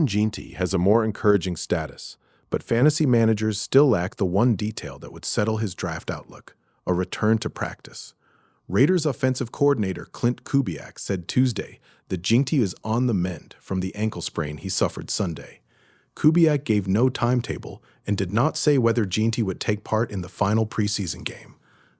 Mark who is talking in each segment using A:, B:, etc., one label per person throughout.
A: Jeanty has a more encouraging status, but fantasy managers still lack the one detail that would settle his draft outlook: a return to practice. Raiders offensive coordinator Clint Kubiak said Tuesday that Jeanty is on the mend from the ankle sprain he suffered Sunday. Kubiak gave no timetable and did not say whether Jeanty would take part in the final preseason game.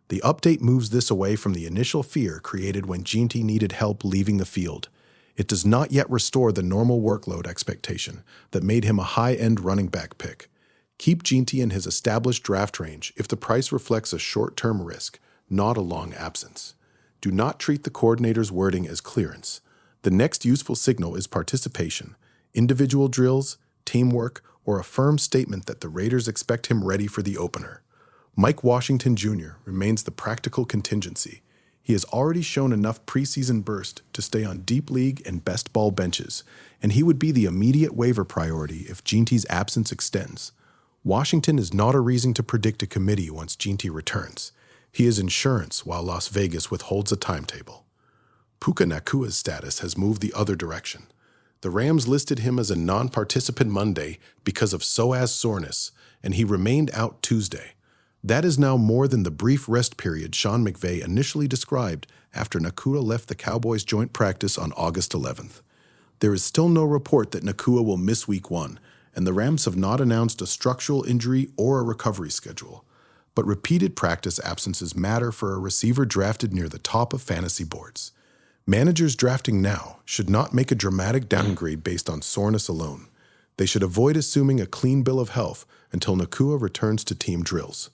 A: The update moves this away from the initial fear created when Jeanty needed help leaving the field. It does not yet restore the normal workload expectation that made him a high-end running back pick. Keep Jeanty in his established draft range if the price reflects a short-term risk, not a long absence. Do not treat the coordinator's wording as clearance. The next useful signal is participation, individual drills, teamwork, or a firm statement that the Raiders expect him ready for the opener. Mike Washington Jr. remains the practical contingency. He has already shown enough preseason burst to stay on deep league and best ball benches, and he would be the immediate waiver priority if Jeanty's absence extends. Washington is not a reason to predict a committee once Jeanty returns. He is insurance while Las Vegas withholds a timetable. Puka Nacua's status has moved the other direction. The Rams listed him as a non-participant Monday because of psoas soreness, and he remained out Tuesday. That is now more than the brief rest period Sean McVay initially described after Nacua left the Cowboys' joint practice on August 11th. There is still no report that Nacua will miss Week 1, and the Rams have not announced a structural injury or a recovery schedule. But repeated practice absences matter for a receiver drafted near the top of fantasy boards. Managers drafting now should not make a dramatic downgrade based on soreness alone. They should avoid assuming a clean bill of health until Nacua returns to team drills.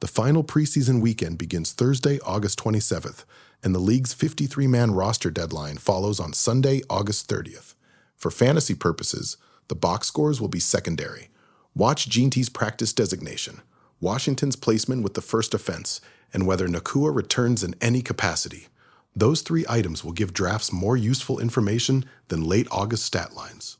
A: The final preseason weekend begins Thursday, August 27th, and the league's 53-man roster deadline follows on Sunday, August 30th. For fantasy purposes, the box scores will be secondary. Watch Jeanty's practice designation, Washington's placement with the first offense, and whether Nacua returns in any capacity. Those three items will give drafts more useful information than late August stat lines.